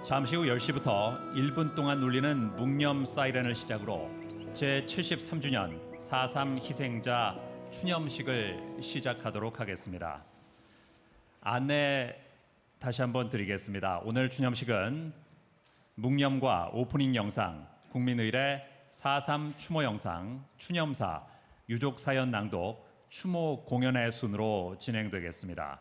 잠시 후 10시부터 1분 동안 울리는 묵념 사이렌을 시작으로 제73주년 4.3 희생자 추념식을 시작하도록 하겠습니다. 안내 다시 한번 드리겠습니다. 오늘 추념식은 묵념과 오프닝 영상, 국민의례 4.3 추모 영상, 추념사, 유족 사연 낭독, 추모 공연의 순으로 진행되겠습니다.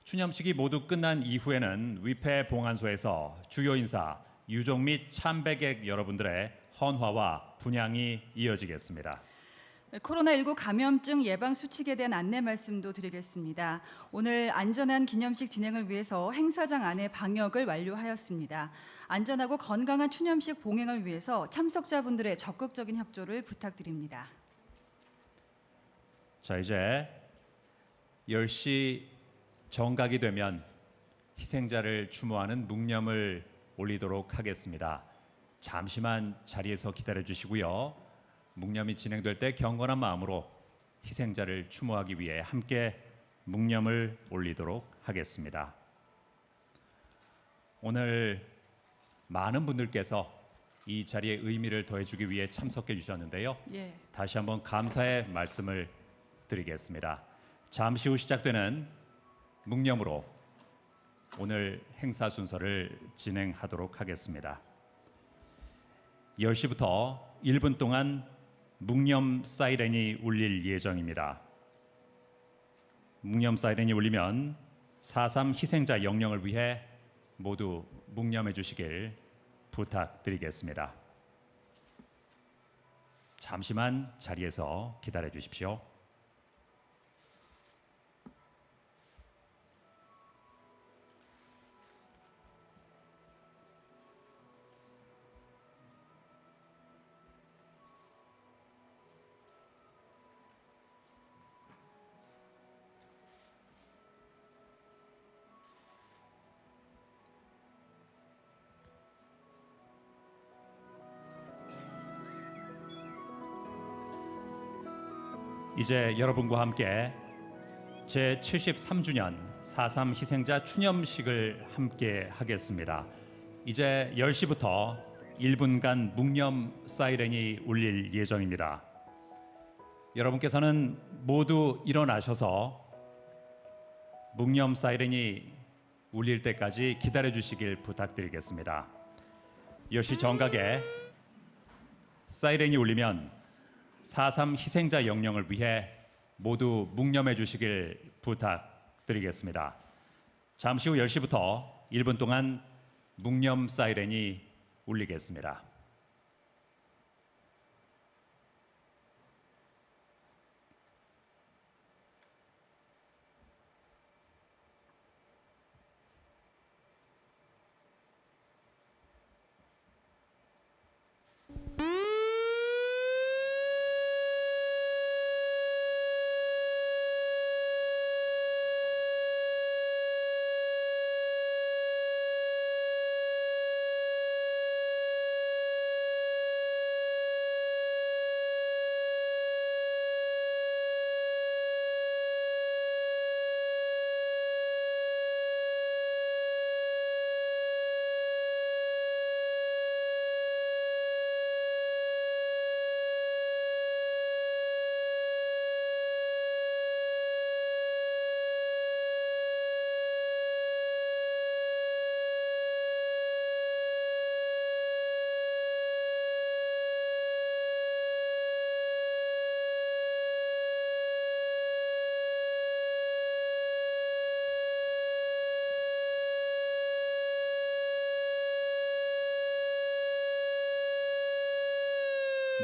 추념식이 모두 끝난 이후에는 위패 봉안소에서 주요 인사, 유족 및 참배객 여러분들의 헌화와 분향이 이어지겠습니다. 코로나19 감염증 예방 수칙에 대한 안내 말씀도 드리겠습니다. 오늘 안전한 기념식 진행을 위해서 행사장 안에 방역을 완료하였습니다. 안전하고 건강한 추념식 봉행을 위해서 참석자분들의 적극적인 협조를 부탁드립니다. 자, 이제 10시 정각이 되면 희생자를 추모하는 묵념을 올리도록 하겠습니다. 잠시만 자리에서 기다려 주시고요. 묵념이 진행될 때 경건한 마음으로 희생자를 추모하기 위해 함께 묵념을 올리도록 하겠습니다. 오늘 많은 분들께서 이 자리에 의미를 더해주기 위해 참석해 주셨는데요. 다시 한번 감사의 말씀을 드리겠습니다. 잠시 후 시작되는 묵념으로 오늘 행사 순서를 진행하도록 하겠습니다. 10시부터 1분 동안 묵념 사이렌이 울릴 예정입니다. 묵념 사이렌이 울리면 4.3 희생자 영령을 위해 모두 묵념해 주시길 부탁드리겠습니다. 잠시만 자리에서 기다려 주십시오. 이제 여러분과 함께 제73주년 4.3 희생자 추념식을 함께 하겠습니다. 이제 10시부터 1분간 묵념 사이렌이 울릴 예정입니다. 여러분께서는 모두 일어나셔서 묵념 사이렌이 울릴 때까지 기다려 주시길 부탁드리겠습니다. 10시 정각에 사이렌이 울리면 4.3 희생자 영령을 위해 모두 묵념해 주시길 부탁드리겠습니다. 잠시 후 10시부터 1분 동안 묵념 사이렌이 울리겠습니다.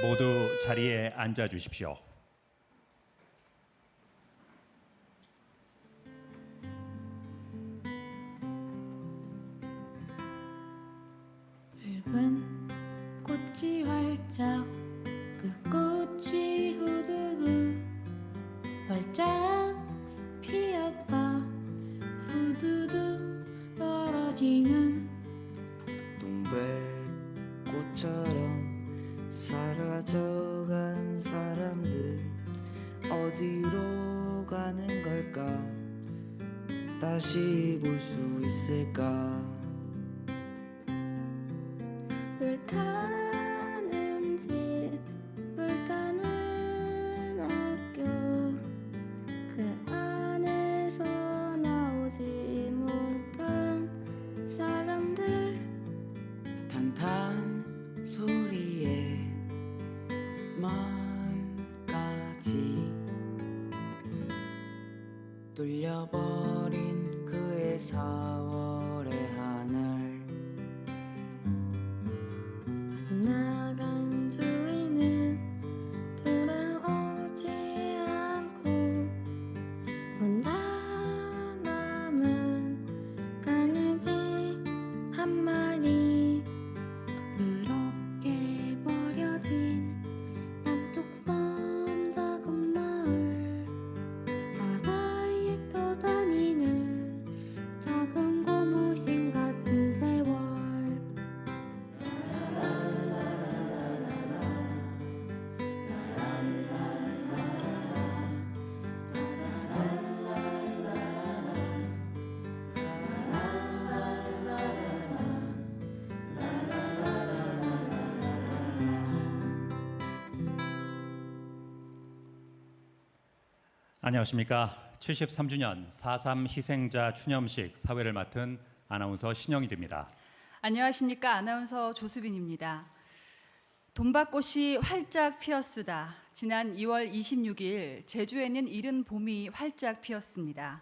모두 자리에 앉아 주십시오. 붉은 꽃이 활짝 그 꽃이 후두두 활짝 피었다 후두두 떨어지는 동백꽃처럼 사라져간 사람들 어디로 가는 걸까? 다시 볼 수 있을까? 불타는 집 불타는 학교 그 안에서 나오지 못한 사람들 탕탕 소리에 마음까지 뚫려버린 그의 4월의 하늘 집 나간 주인은 돌아오지 않고 혼자 남은 강아지 한 마리 그렇게 버려진 남쪽 섬 작은 마을 바다에 떠다니는 작은 고무신 같은 세월 안녕하십니까. 73주년 4.3 희생자 추념식 사회를 맡은 아나운서 신영일입니다. 안녕하십니까. 아나운서 조수빈입니다. 돈밭꽃이 활짝 피었으다. 지난 2월 26일 제주에는 이른 봄이 활짝 피었습니다.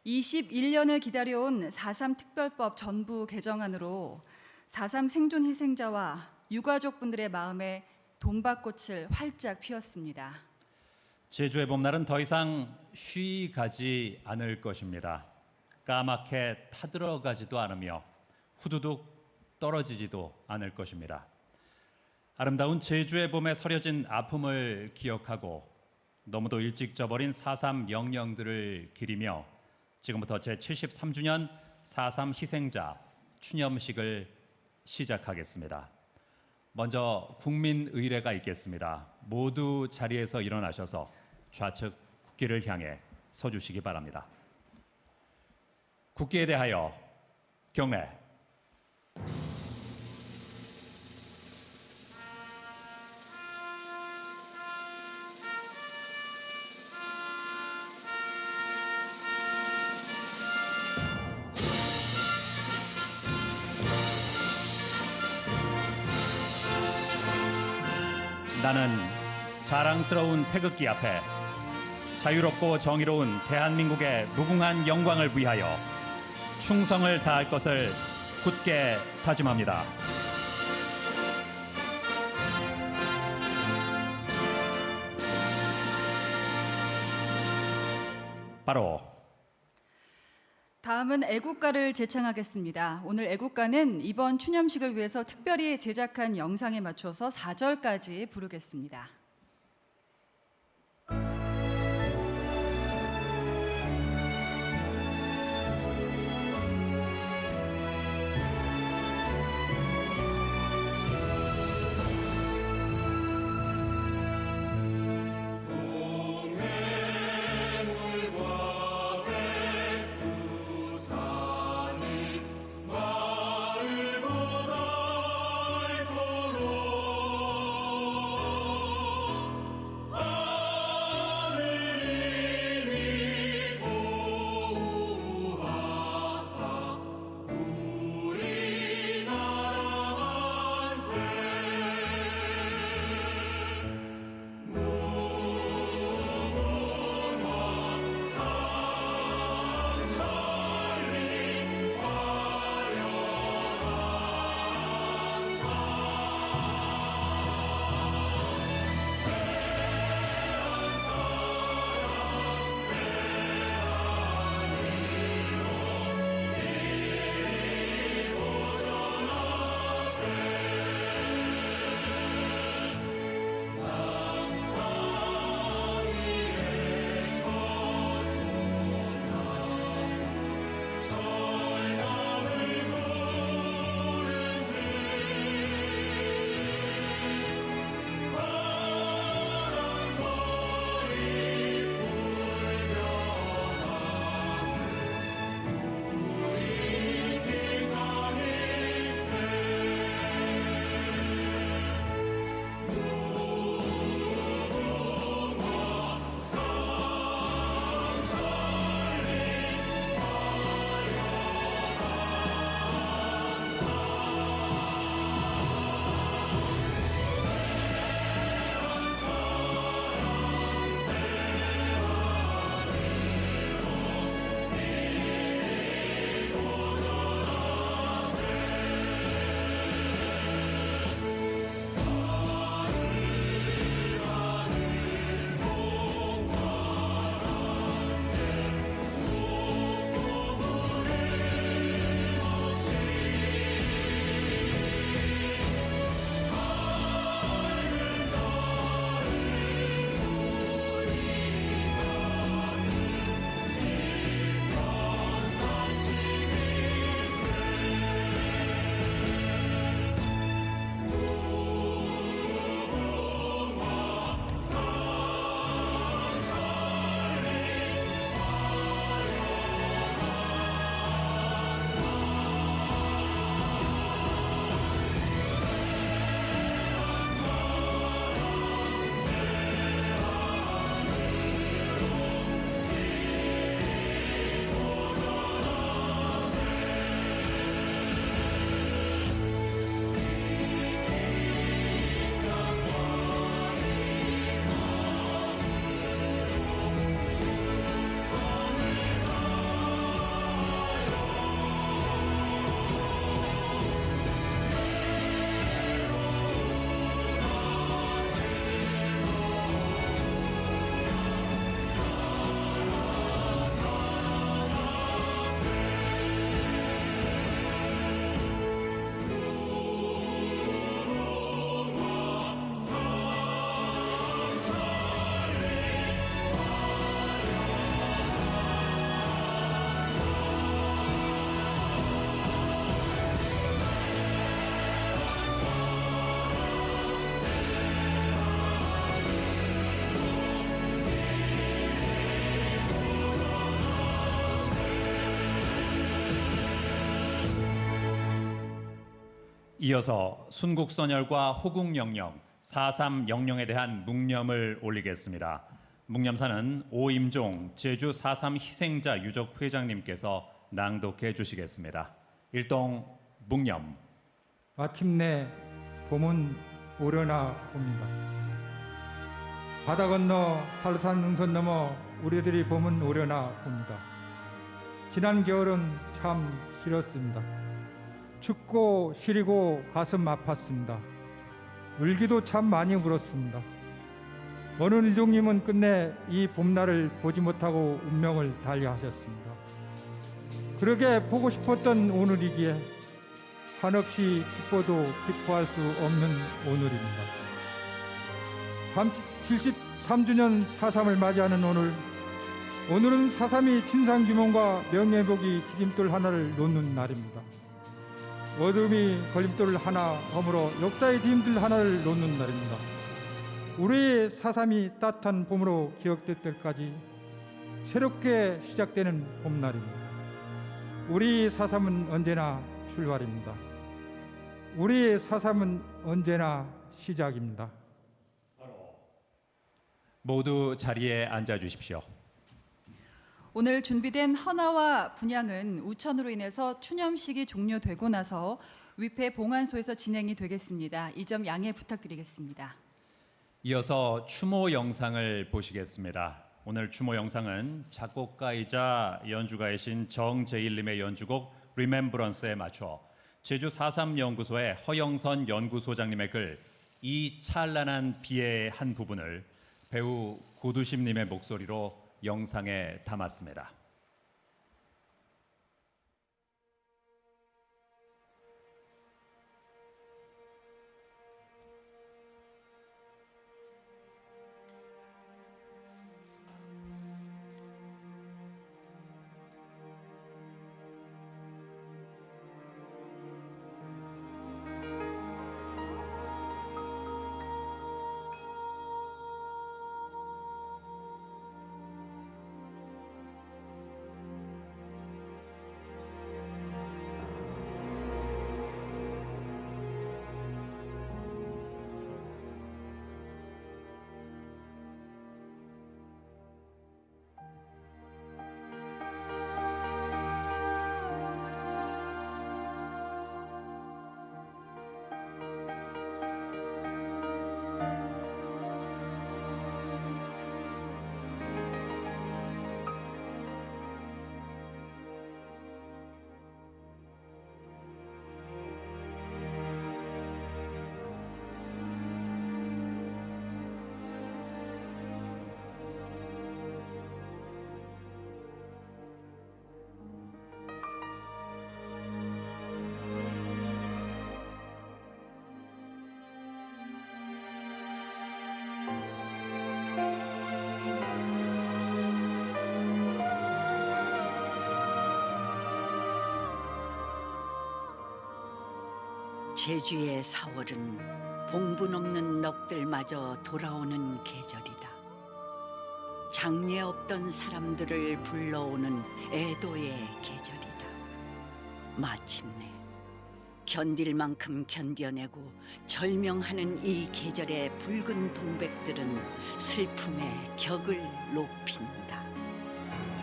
21년을 기다려온 4.3 특별법 전부 개정안으로 4.3 생존 희생자와 유가족분들의 마음에 돈밭꽃을 활짝 피웠습니다. 제주의 봄날은 더 이상 쉬가지 않을 것입니다. 까맣게 타들어가지도 않으며 후두둑 떨어지지도 않을 것입니다. 아름다운 제주의 봄에 서려진 아픔을 기억하고 너무도 일찍 져버린 4.3 영령들을 기리며 지금부터 제73주년 4.3 희생자 추념식을 시작하겠습니다. 먼저 국민의례가 있겠습니다. 모두 자리에서 일어나셔서 좌측 국기를 향해 서주시기 바랍니다. 국기에 대하여 경례. 나는 자랑스러운 태극기 앞에 자유롭고 정의로운 대한민국의 무궁한 영광을 위하여 충성을 다할 것을 굳게 다짐합니다. 바로 다음은 애국가를 제창하겠습니다. 오늘 애국가는 이번 추념식을 위해서 특별히 제작한 영상에 맞춰서 4절까지 부르겠습니다. 이어서 순국선열과 호국영령 4.3영령에 대한 묵념을 올리겠습니다. 묵념사는 오임종 제주 4.3 희생자 유족 회장님께서 낭독해 주시겠습니다. 일동 묵념. 마침내 봄은 오려나 봅니다. 바다 건너 한산 능선 넘어 우리들이 봄은 오려나 봅니다. 지난 겨울은 참 길었습니다. 춥고 시리고 가슴 아팠습니다. 울기도 참 많이 울었습니다. 어느 유족님은 끝내 이 봄날을 보지 못하고 운명을 달리하셨습니다. 그러게 보고 싶었던 오늘이기에 한없이 기뻐도 기뻐할 수 없는 오늘입니다. 73주년 4.3을 맞이하는 오늘은 4.3이 진상규명과 명예회복이 디딤돌 하나를 놓는 날입니다. 어둠이 걸림돌 하나 허물어 역사의 디딤돌 하나를 놓는 날입니다. 우리의 4.3이 따뜻한 봄으로 기억될 때까지 새롭게 시작되는 봄날입니다. 우리 4.3은 언제나 출발입니다. 우리의 4.3은 언제나 시작입니다. 모두 자리에 앉아 주십시오. 오늘 준비된 헌화와 분향은 우천으로 인해서 추념식이 종료되고 나서 위패 봉안소에서 진행이 되겠습니다. 이 점 양해 부탁드리겠습니다. 이어서 추모 영상을 보시겠습니다. 오늘 추모 영상은 작곡가이자 연주가이신 정재일님의 연주곡 리멤브런스에 맞춰 제주 4.3 연구소의 허영선 연구소장님의 글 이 찬란한 비의 한 부분을 배우 고두심님의 목소리로 영상에 담았습니다. 제주의 4월은 봉분 없는 넋들마저 돌아오는 계절이다. 장례 없던 사람들을 불러오는 애도의 계절이다. 마침내 견딜 만큼 견뎌내고 절명하는 이 계절의 붉은 동백들은 슬픔의 격을 높인다.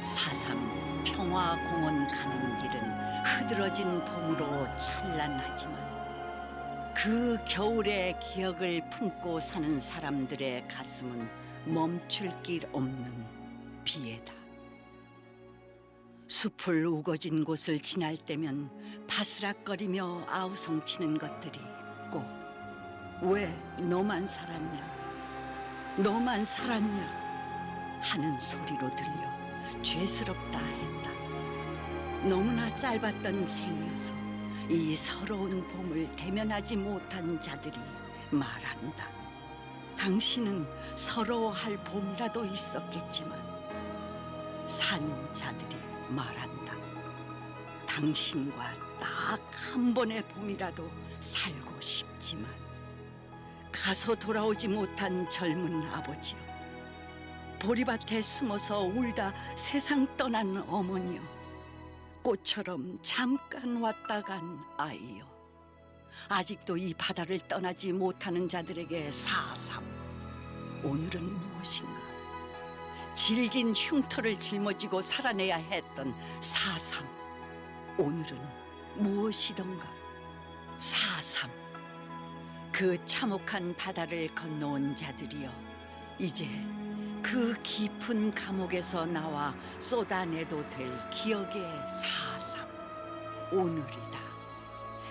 4.3 평화공원 가는 길은 흐드러진 봄으로 찬란하지만 그 겨울의 기억을 품고 사는 사람들의 가슴은 멈출 길 없는 비애다. 숲을 우거진 곳을 지날 때면 바스락거리며 아우성치는 것들이 꼭 왜 너만 살았냐, 너만 살았냐 하는 소리로 들려 죄스럽다 했다. 너무나 짧았던 생이어서 이 서러운 봄을 대면하지 못한 자들이 말한다. 당신은 서러워할 봄이라도 있었겠지만 산 자들이 말한다. 당신과 딱 한 번의 봄이라도 살고 싶지만 가서 돌아오지 못한 젊은 아버지여, 보리밭에 숨어서 울다 세상 떠난 어머니여, 꽃처럼 잠깐 왔다 간 아이여, 아직도 이 바다를 떠나지 못하는 자들에게 4.3. 오늘은 무엇인가? 질긴 흉터를 짊어지고 살아내야 했던 4.3. 오늘은 무엇이던가? 4.3. 그 참혹한 바다를 건너온 자들이여, 이제 그 깊은 감옥에서 나와 쏟아내도 될 기억의 4.3. 오늘이다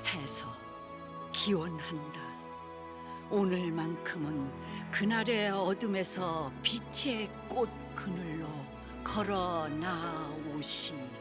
해서 기원한다. 오늘만큼은 그날의 어둠에서 빛의 꽃 그늘로 걸어 나오시길.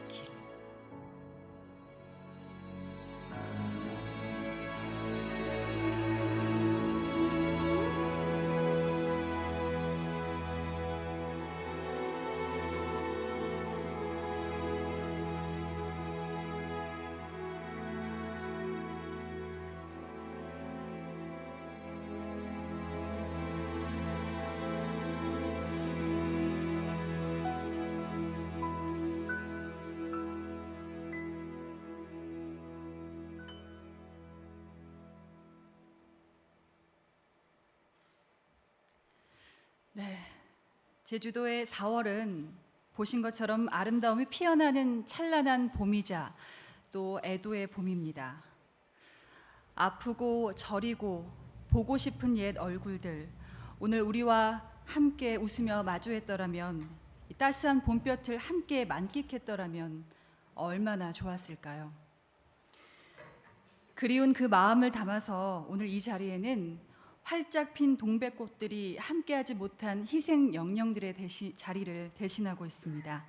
네, 제주도의 4월은 보신 것처럼 아름다움이 피어나는 찬란한 봄이자 또 애도의 봄입니다. 아프고 저리고 보고 싶은 옛 얼굴들, 오늘 우리와 함께 웃으며 마주했더라면, 이 따스한 봄볕을 함께 만끽했더라면 얼마나 좋았을까요? 그리운 그 마음을 담아서 오늘 이 자리에는 활짝 핀 동백꽃들이 함께하지 못한 희생 영령들의 자리를 대신하고 있습니다.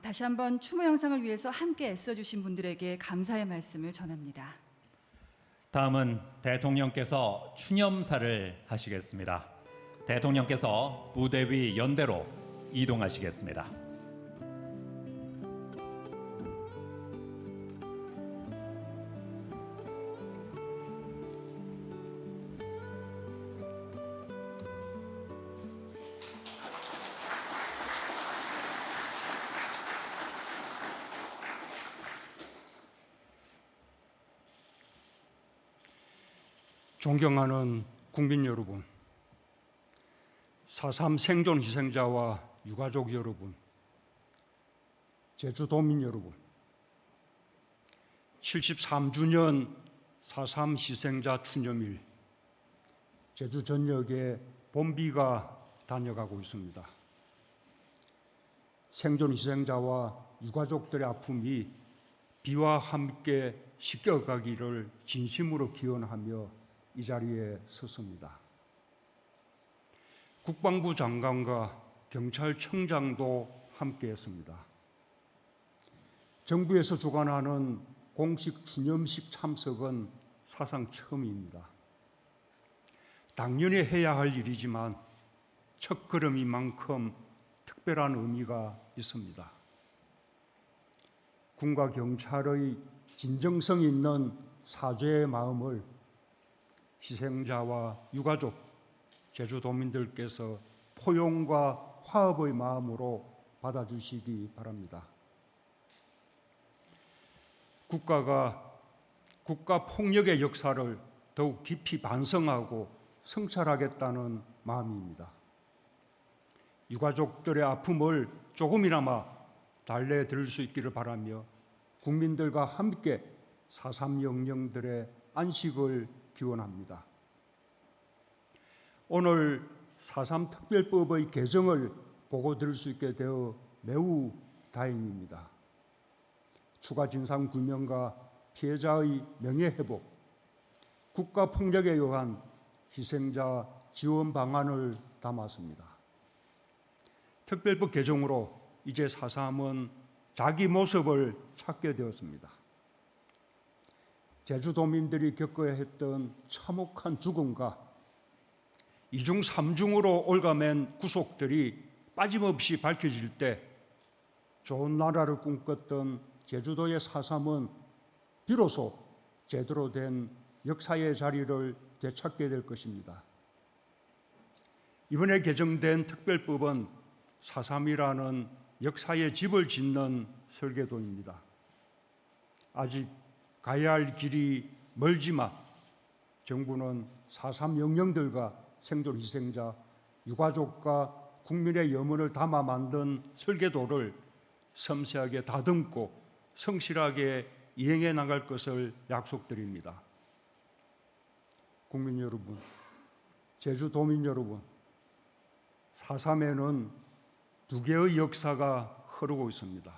다시 한번 추모 영상을 위해서 함께 애써주신 분들에게 감사의 말씀을 전합니다. 다음은 대통령께서 추념사를 하시겠습니다. 대통령께서 무대 위 연대로 이동하시겠습니다. 존경하는 국민 여러분, 4.3 생존 희생자와 유가족 여러분, 제주도민 여러분, 73주년 4.3 희생자 추념일, 제주 전역에 봄비가 다녀가고 있습니다. 생존 희생자와 유가족들의 아픔이 비와 함께 씻겨가기를 진심으로 기원하며 이 자리에 섰습니다. 국방부 장관과 경찰청장도 함께했습니다. 정부에서 주관하는 공식 추념식 참석은 사상 처음입니다. 당연히 해야 할 일이지만 첫걸음이만큼 특별한 의미가 있습니다. 군과 경찰의 진정성 있는 사죄의 마음을 희생자와 유가족, 제주도민들께서 포용과 화합의 마음으로 받아주시기 바랍니다. 국가가 국가 폭력의 역사를 더욱 깊이 반성하고 성찰하겠다는 마음입니다. 유가족들의 아픔을 조금이나마 달래드릴 수 있기를 바라며 국민들과 함께 4.3 영령들의 안식을 기원합니다. 오늘 4.3 특별법의 개정을 보고 들을 수 있게 되어 매우 다행입니다. 추가 진상 규명과 피해자의 명예 회복, 국가 폭력에 의한 희생자 지원 방안을 담았습니다. 특별법 개정으로 이제 4.3은 자기 모습을 찾게 되었습니다. 제주도민들이 겪어야 했던 참혹한 죽음과 2중 3중으로 올가맨 구속들이 빠짐없이 밝혀질 때 좋은 나라를 꿈꿨던 제주도의 4.3은 비로소 제대로 된 역사의 자리를 되찾게 될 것입니다. 이번에 개정된 특별법은 4.3이라는 역사의 집을 짓는 설계도입니다. 아직 가야 할 길이 멀지만 정부는 4.3 영령들과 생존 희생자, 유가족과 국민의 염원을 담아 만든 설계도를 섬세하게 다듬고 성실하게 이행해 나갈 것을 약속드립니다. 국민 여러분, 제주도민 여러분, 4.3에는 두 개의 역사가 흐르고 있습니다.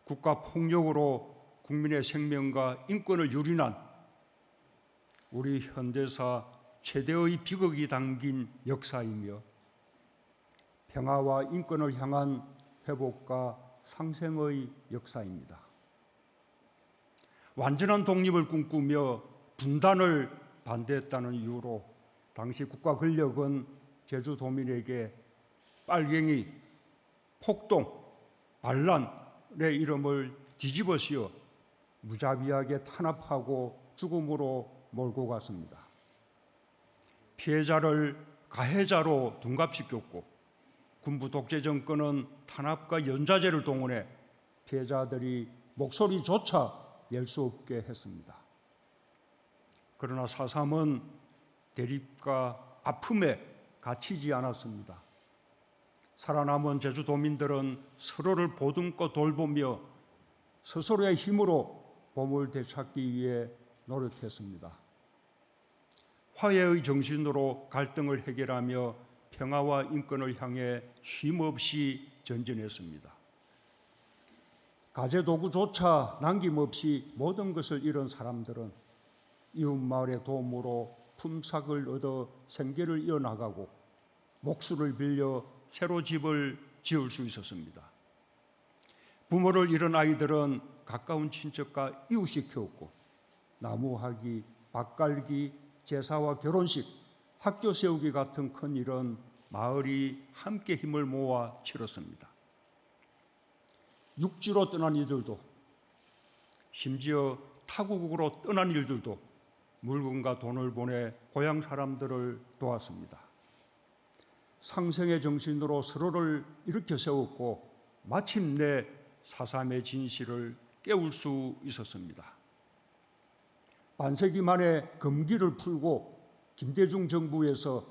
국가 폭력으로 국민의 생명과 인권을 유린한 우리 현대사 최대의 비극이 담긴 역사이며 평화와 인권을 향한 회복과 상생의 역사입니다. 완전한 독립을 꿈꾸며 분단을 반대했다는 이유로 당시 국가 권력은 제주도민에게 빨갱이, 폭동, 반란의 이름을 뒤집어 씌워 무자비하게 탄압하고 죽음으로 몰고 갔습니다. 피해자를 가해자로 둔갑시켰고 군부 독재 정권은 탄압과 연좌제를 동원해 피해자들이 목소리조차 낼 수 없게 했습니다. 그러나 4.3은 대립과 아픔에 갇히지 않았습니다. 살아남은 제주도민들은 서로를 보듬고 돌보며 스스로의 힘으로 보물 되찾기 위해 노력했습니다. 화해의 정신으로 갈등을 해결하며 평화와 인권을 향해 쉼없이 전진했습니다. 가재도구조차 남김없이 모든 것을 잃은 사람들은 이웃마을의 도움으로 품삯을 얻어 생계를 이어나가고 목수를 빌려 새로 집을 지을 수 있었습니다. 부모를 잃은 아이들은 가까운 친척과 이웃이 키웠고 나무하기, 밭갈기, 제사와 결혼식, 학교 세우기 같은 큰 일은 마을이 함께 힘을 모아 치렀습니다. 육지로 떠난 이들도 심지어 타국으로 떠난 일들도 물건과 돈을 보내 고향 사람들을 도왔습니다. 상생의 정신으로 서로를 일으켜 세웠고 마침내 4.3의 진실을 깨울 수 있었습니다. 반세기 만에 금기를 풀고 김대중 정부에서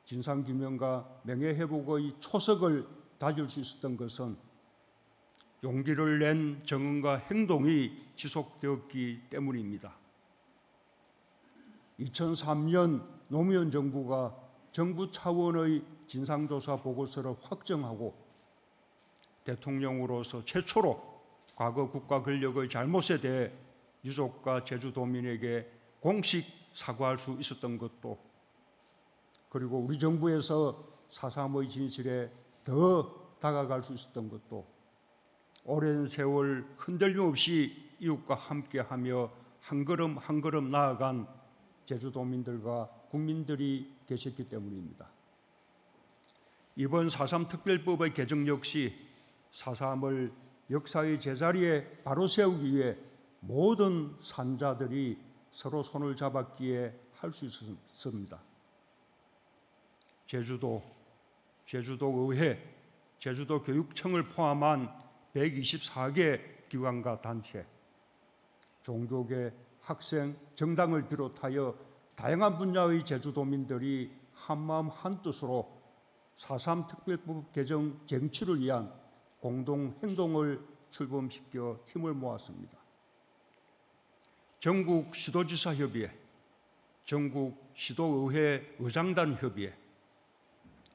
진상규명과 명예회복의 초석을 다질 수 있었던 것은 용기를 낸 정언과 행동이 지속되었기 때문입니다. 2003년 노무현 정부가 정부 차원의 진상조사 보고서를 확정하고 대통령으로서 최초로 과거 국가 권력의 잘못에 대해 유족과 제주도민에게 공식 사과할 수 있었던 것도, 그리고 우리 정부에서 4.3의 진실에 더 다가갈 수 있었던 것도 오랜 세월 흔들림 없이 이웃과 함께하며 한 걸음 한 걸음 나아간 제주도민들과 국민들이 계셨기 때문입니다. 이번 4.3 특별법의 개정 역시 4.3을 역사의 제자리에 바로 세우기 위해 모든 산자들이 서로 손을 잡았기에 할 수 있었습니다. 제주도의회, 제주도교육청을 포함한 124개 기관과 단체, 종교계, 학생, 정당을 비롯하여 다양한 분야의 제주도민들이 한마음 한뜻으로 4.3 특별법 개정 쟁취를 위한 공동행동을 출범시켜 힘을 모았습니다. 전국 시도지사 협의회, 전국 시도의회 의장단 협의회,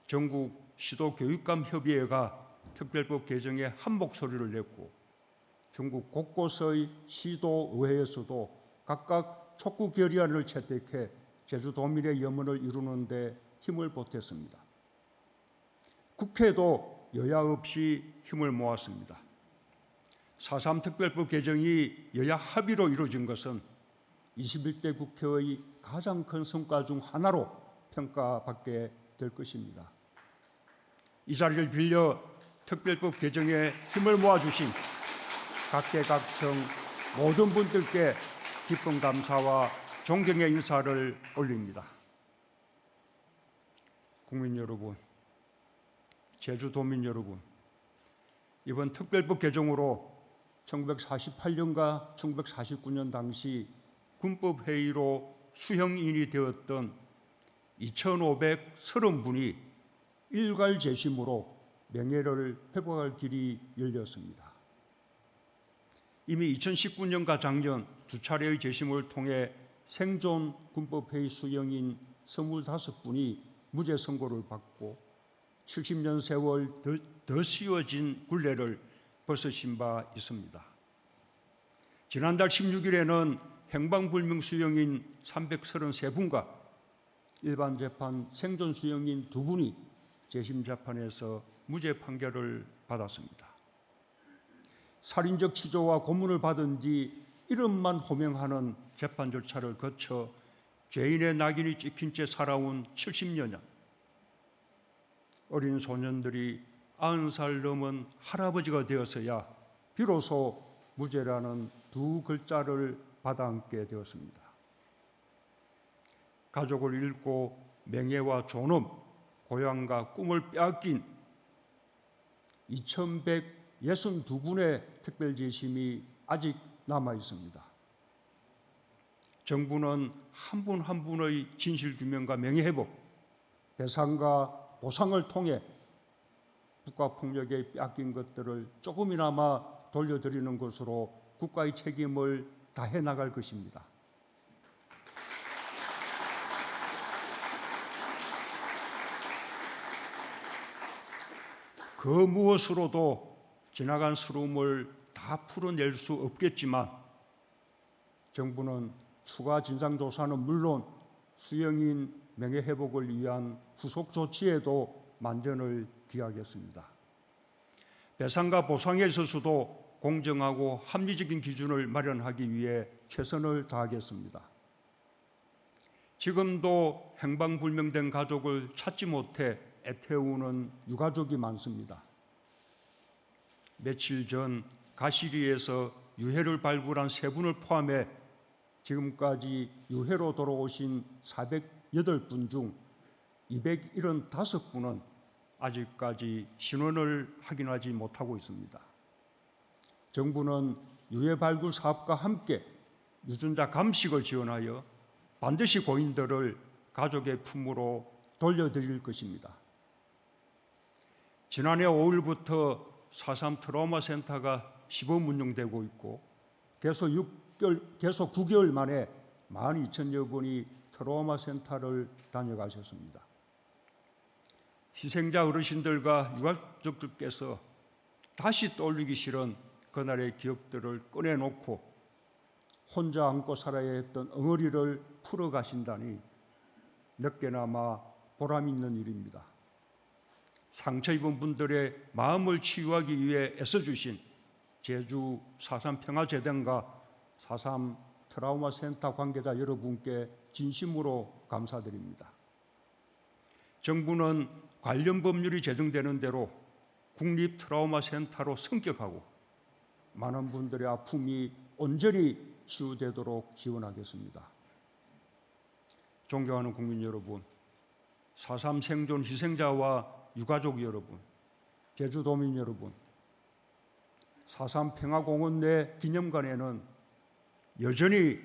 전국 시도교육감 협의회가 특별법 개정에 한 목소리를 냈고 전국 곳곳의 시도의회에서도 각각 촉구 결의안을 채택해 제주도민의 염원을 이루는 데 힘을 보탰습니다. 국회도 여야 없이 힘을 모았습니다. 4.3 특별법 개정이 여야 합의로 이루어진 것은 21대 국회의 가장 큰 성과 중 하나로 평가받게 될 것입니다. 이 자리를 빌려 특별법 개정에 힘을 모아주신 각계각층 모든 분들께 기쁜 감사와 존경의 인사를 올립니다. 국민 여러분, 제주도민 여러분, 이번 특별법 개정으로 1948년과 1949년 당시 군법회의로 수형인이 되었던 2,530분이 일괄 재심으로 명예를 회복할 길이 열렸습니다. 이미 2019년과 작년 두 차례의 재심을 통해 생존 군법회의 수형인 25분이 무죄 선고를 받고 70년 세월 더 씌워진 굴레를 벗으신 바 있습니다. 지난달 16일에는 행방불명 수형인 333분과 일반 재판 생존 수형인 2분이 재심 재판에서 무죄 판결을 받았습니다. 살인적 치조와 고문을 받은 뒤 이름만 호명하는 재판 절차를 거쳐 죄인의 낙인이 찍힌 채 살아온 70여 년. 어린 소년들이 90살 넘은 할아버지가 되어서야 비로소 무죄라는 두 글자를 받아안게 되었습니다. 가족을 잃고 명예와 존엄, 고향과 꿈을 빼앗긴 2162분의 특별재심이 아직 남아 있습니다. 정부는 한 분 한 분의 진실규명과 명예회복, 배상과 보상을 통해 국가폭력에 빼앗긴 것들을 조금이나마 돌려드리는 것으로 국가의 책임을 다해 나갈 것입니다. 그 무엇으로도 지나간 슬픔을 다 풀어낼 수 없겠지만 정부는 추가 진상조사는 물론 수형인 명예회복을 위한 후속 조치에도 만전을 기하겠습니다. 배상과 보상에 있어서도 공정하고 합리적인 기준을 마련하기 위해 최선을 다하겠습니다. 지금도 행방불명된 가족을 찾지 못해 애태우는 유가족이 많습니다. 며칠 전 가시리에서 유해를 발굴한 3분을 포함해 지금까지 유해로 돌아오신 408분 중 275분은 아직까지 신원을 확인하지 못하고 있습니다. 정부는 유해 발굴 사업과 함께 유전자 감식을 지원하여 반드시 고인들을 가족의 품으로 돌려드릴 것입니다. 지난해 5일부터 4.3 트라우마 센터가 시범 운영되고 있고 계속 9개월 만에 12,000여 분이 트라우마 센터를 다녀가셨습니다. 희생자 어르신들과 유가족들께서 다시 떠올리기 싫은 그날의 기억들을 꺼내놓고 혼자 안고 살아야 했던 엉어리를 풀어가신다니 늦게나마 보람 있는 일입니다. 상처 입은 분들의 마음을 치유하기 위해 애써주신 제주 4.3 평화재단과 4.3 트라우마 센터 관계자 여러분께 진심으로 감사드립니다. 정부는 관련 법률이 제정되는 대로 국립 트라우마 센터로 성격하고 많은 분들의 아픔이 온전히 치유되도록 지원하겠습니다. 존경하는 국민 여러분, 4.3 생존 희생자와 유가족 여러분, 제주도민 여러분, 4.3 평화공원 내 기념관에는 여전히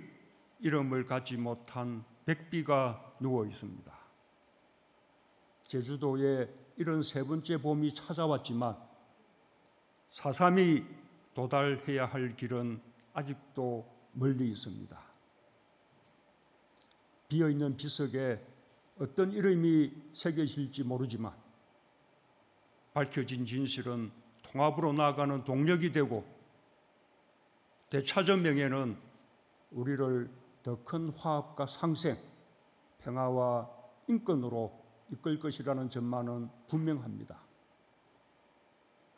이름을 갖지 못한 백비가 누워 있습니다. 제주도에 이런 세 번째 봄이 찾아왔지만 4.3이 도달해야 할 길은 아직도 멀리 있습니다. 비어있는 비석에 어떤 이름이 새겨질지 모르지만 밝혀진 진실은 통합으로 나아가는 동력이 되고 되찾은 명예는 우리를 더 큰 화합과 상생, 평화와 인권으로 이끌 것이라는 전망은 분명합니다.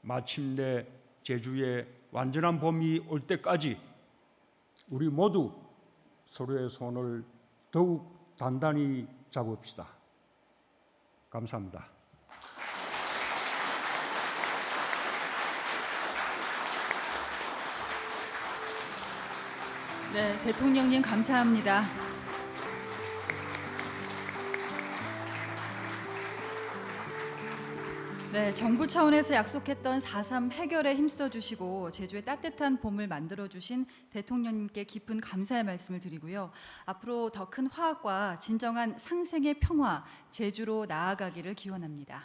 마침내 제주에 완전한 봄이 올 때까지 우리 모두 서로의 손을 더욱 단단히 잡읍시다. 감사합니다. 네, 대통령님 감사합니다. 네, 정부 차원에서 약속했던 4.3 해결에 힘써주시고 제주의 따뜻한 봄을 만들어주신 대통령님께 깊은 감사의 말씀을 드리고요. 앞으로 더 큰 화합과 진정한 상생의 평화, 제주로 나아가기를 기원합니다.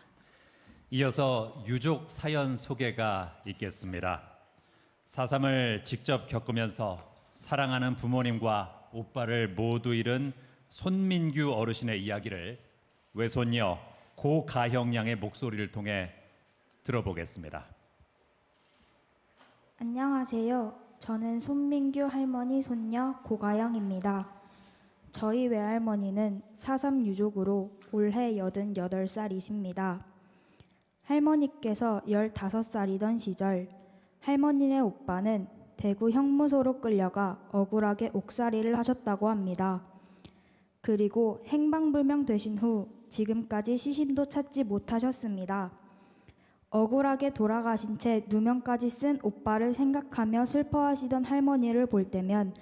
이어서 유족 사연 소개가 있겠습니다. 4.3을 직접 겪으면서 사랑하는 부모님과 오빠를 모두 잃은 손민규 어르신의 이야기를 외손녀 고가형 양의 목소리를 통해 들어보겠습니다. 안녕하세요. 저는 손민규 할머니 손녀 고가영입니다. 저희 외할머니는 4.3 유족으로 올해 88살이십니다. 할머니께서 15살이던 시절 할머니네 오빠는 대구 형무소로 끌려가 억울하게 옥살이를 하셨다고 합니다. 그리고 행방불명 되신 후 지금까지 시신도 찾지 못하셨습니다. 억울하게 돌아가신 채 누명까지 쓴 오빠를 생각하며 슬퍼하시던 할머니를 볼 때면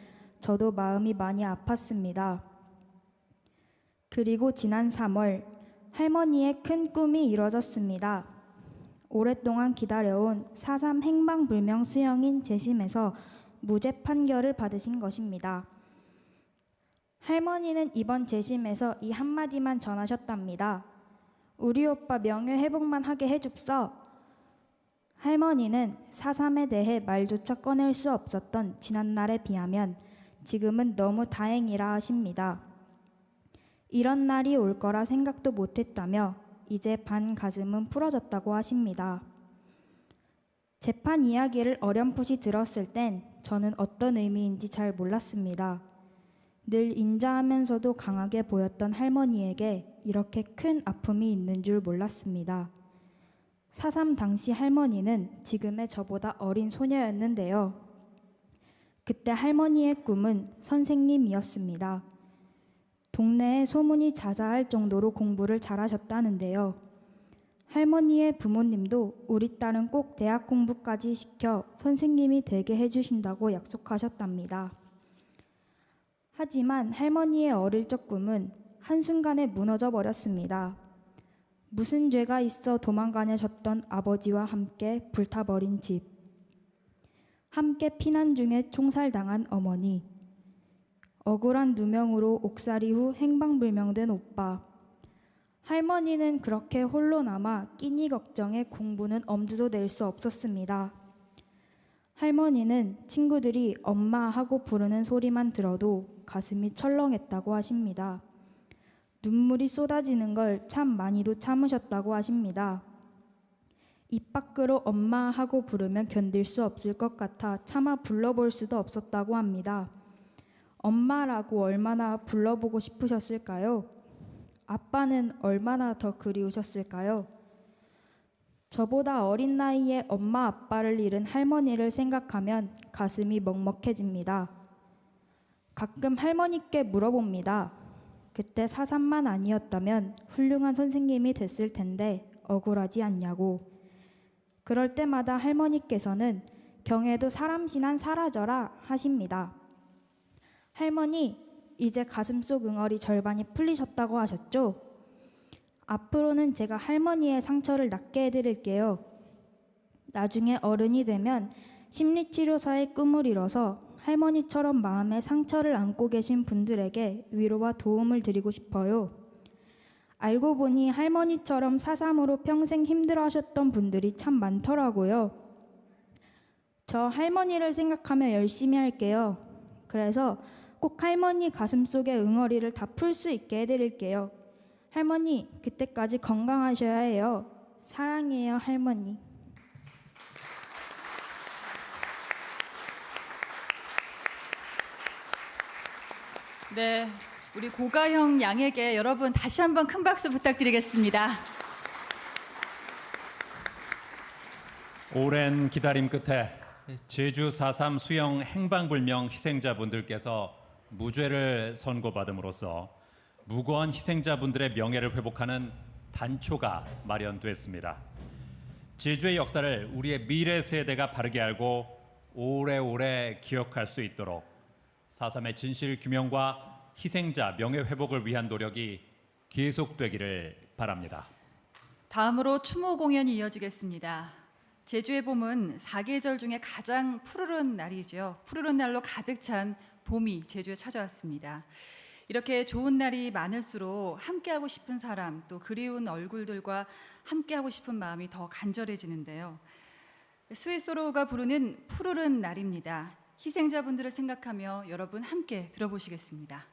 저도 마음이 많이 아팠습니다. 그리고 지난 3월 할머니의 큰 꿈이 이뤄졌습니다. 오랫동안 기다려온 4.3 행방불명 수형인 재심에서 무죄 판결을 받으신 것입니다. 할머니는 이번 재심에서 이 한마디만 전하셨답니다. 우리 오빠 명예 회복만 하게 해줍서. 할머니는 4.3에 대해 말조차 꺼낼 수 없었던 지난날에 비하면 지금은 너무 다행이라 하십니다. 이런 날이 올 거라 생각도 못했다며 이제 반 가슴은 풀어졌다고 하십니다. 재판 이야기를 어렴풋이 들었을 땐 저는 어떤 의미인지 잘 몰랐습니다. 늘 인자하면서도 강하게 보였던 할머니에게 이렇게 큰 아픔이 있는 줄 몰랐습니다. 4.3 당시 할머니는 지금의 저보다 어린 소녀였는데요. 그때 할머니의 꿈은 선생님이었습니다. 동네에 소문이 자자할 정도로 공부를 잘하셨다는데요. 할머니의 부모님도 우리 딸은 꼭 대학 공부까지 시켜 선생님이 되게 해주신다고 약속하셨답니다. 하지만 할머니의 어릴 적 꿈은 한순간에 무너져 버렸습니다. 무슨 죄가 있어 도망가내셨던 아버지와 함께 불타버린 집, 함께 피난 중에 총살당한 어머니, 억울한 누명으로 옥살이 후 행방불명된 오빠. 할머니는 그렇게 홀로 남아 끼니 걱정에 공부는 엄두도 낼 수 없었습니다. 할머니는 친구들이 엄마 하고 부르는 소리만 들어도 가슴이 철렁했다고 하십니다. 눈물이 쏟아지는 걸 참 많이도 참으셨다고 하십니다. 입 밖으로 엄마 하고 부르면 견딜 수 없을 것 같아 차마 불러볼 수도 없었다고 합니다. 엄마라고 얼마나 불러보고 싶으셨을까요? 아빠는 얼마나 더 그리우셨을까요? 저보다 어린 나이에 엄마 아빠를 잃은 할머니를 생각하면 가슴이 먹먹해집니다. 가끔 할머니께 물어봅니다. 그때 4.3만 아니었다면 훌륭한 선생님이 됐을 텐데 억울하지 않냐고. 그럴 때마다 할머니께서는 경에도 사람신한 사라져라 하십니다. 할머니, 이제 가슴속 응어리 절반이 풀리셨다고 하셨죠? 앞으로는 제가 할머니의 상처를 낫게 해드릴게요. 나중에 어른이 되면 심리치료사의 꿈을 이뤄서 할머니처럼 마음에 상처를 안고 계신 분들에게 위로와 도움을 드리고 싶어요. 알고 보니 할머니처럼 4.3으로 평생 힘들어하셨던 분들이 참 많더라고요. 저 할머니를 생각하며 열심히 할게요. 그래서 꼭 할머니 가슴속의 응어리를 다 풀 수 있게 해드릴게요. 할머니, 그때까지 건강하셔야 해요. 사랑해요, 할머니. 네, 우리 고가형 양에게 여러분 다시 한번 큰 박수 부탁드리겠습니다. 오랜 기다림 끝에 제주 4.3 수형 행방불명 희생자분들께서 무죄를 선고받음으로써 무고한 희생자분들의 명예를 회복하는 단초가 마련됐습니다. 제주의 역사를 우리의 미래 세대가 바르게 알고 오래오래 기억할 수 있도록 4.3의 진실 규명과 희생자 명예 회복을 위한 노력이 계속되기를 바랍니다. 다음으로 추모 공연이 이어지겠습니다. 제주의 봄은 사계절 중에 가장 푸르른 날이죠. 푸르른 날로 가득 찬 봄이 제주에 찾아왔습니다. 이렇게 좋은 날이 많을수록 함께하고 싶은 사람, 또 그리운 얼굴들과 함께하고 싶은 마음이 더 간절해지는데요. 스위스로우가 부르는 푸르른 날입니다. 희생자분들을 생각하며 여러분 함께 들어보시겠습니다.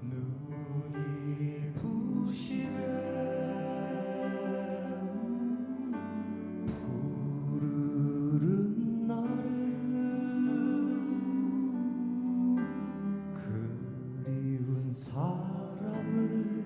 눈이 부시네 푸르른 날을 그리운 사람을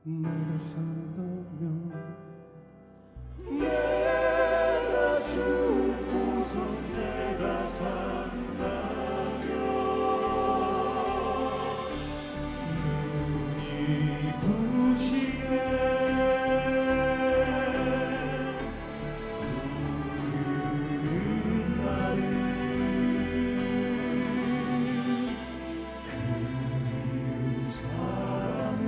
내가 산다면 내가 죽고서 내가 산다면 눈이 부시게 푸른 날을 그리운 사람을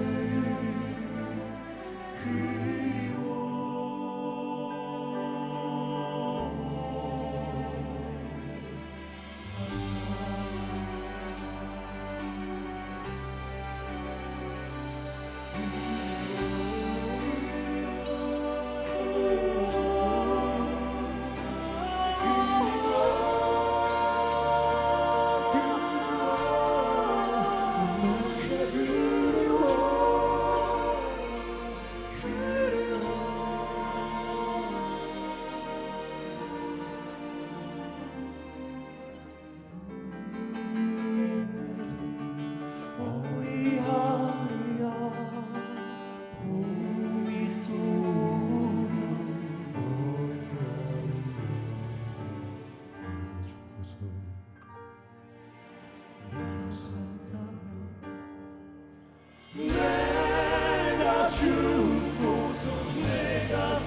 내가 죽고서 내가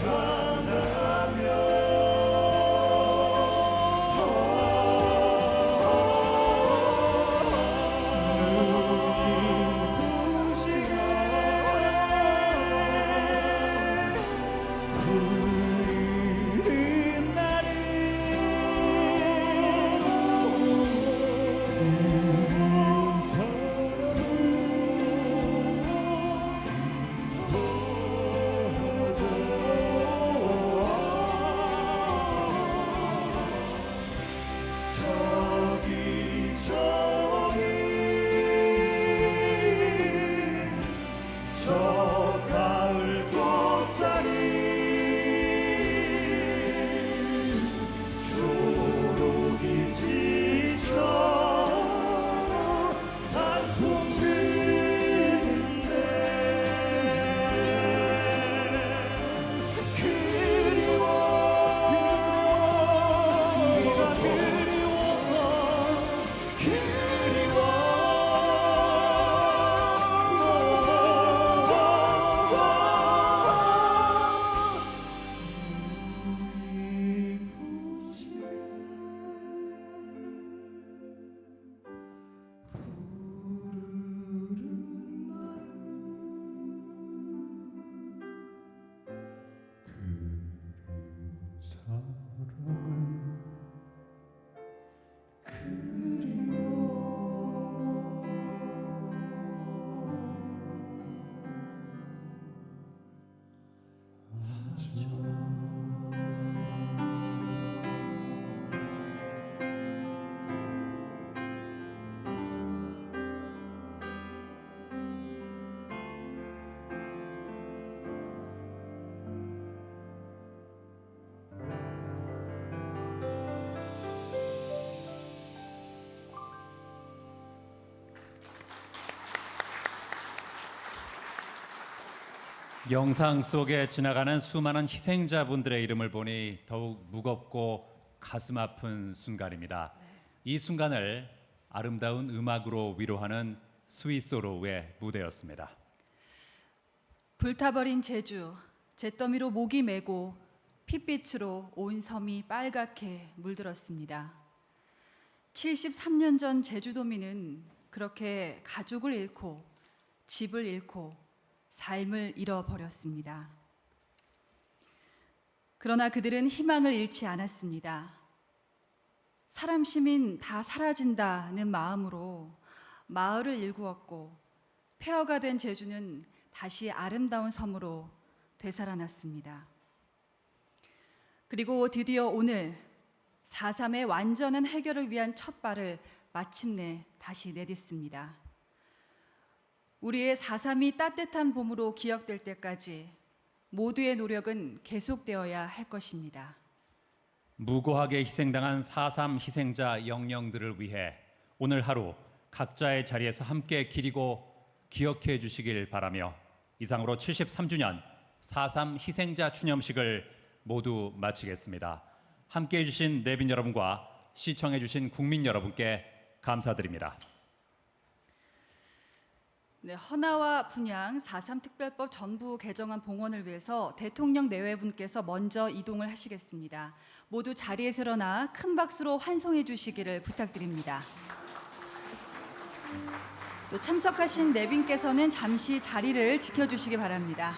저 가을 꽃자리 사람을 영상 속에 지나가는 수많은 희생자분들의 이름을 보니 더욱 무겁고 가슴 아픈 순간입니다. 이 순간을 아름다운 음악으로 위로하는 스위스로우의 무대였습니다. 불타버린 제주, 잿더미로 목이 메고 핏빛으로 온 섬이 빨갛게 물들었습니다. 73년 전 제주도민은 그렇게 가족을 잃고 집을 잃고 삶을 잃어버렸습니다. 그러나 그들은 희망을 잃지 않았습니다. 사람 시민 다 사라진다는 마음으로 마을을 일구었고 폐허가 된 제주는 다시 아름다운 섬으로 되살아났습니다. 그리고 드디어 오늘 4.3의 완전한 해결을 위한 첫 발을 마침내 다시 내딛습니다. 우리의 4.3이 따뜻한 봄으로 기억될 때까지 모두의 노력은 계속되어야 할 것입니다. 무고하게 희생당한 4.3 희생자 영령들을 위해 오늘 하루 각자의 자리에서 함께 기리고 기억해 주시길 바라며 이상으로 73주년 4.3 희생자 추념식을 모두 마치겠습니다. 함께해 주신 내빈 여러분과 시청해 주신 국민 여러분께 감사드립니다. 네, 헌화와 분양 4.3 특별법 전부 개정안 봉헌을 위해서 대통령 내외분께서 먼저 이동을 하시겠습니다. 모두 자리에서 일어나 큰 박수로 환송해 주시기를 부탁드립니다. 또 참석하신 내빈께서는 잠시 자리를 지켜주시기 바랍니다.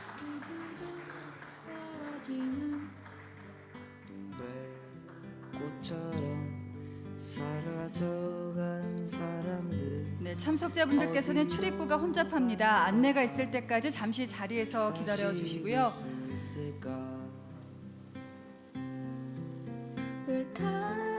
꽃처럼 사라져간 사람들 네, 참석자분들께서는 출입구가 혼잡합니다. 안내가 있을 때까지 잠시 자리에서 기다려 주시고요. 있을까 불타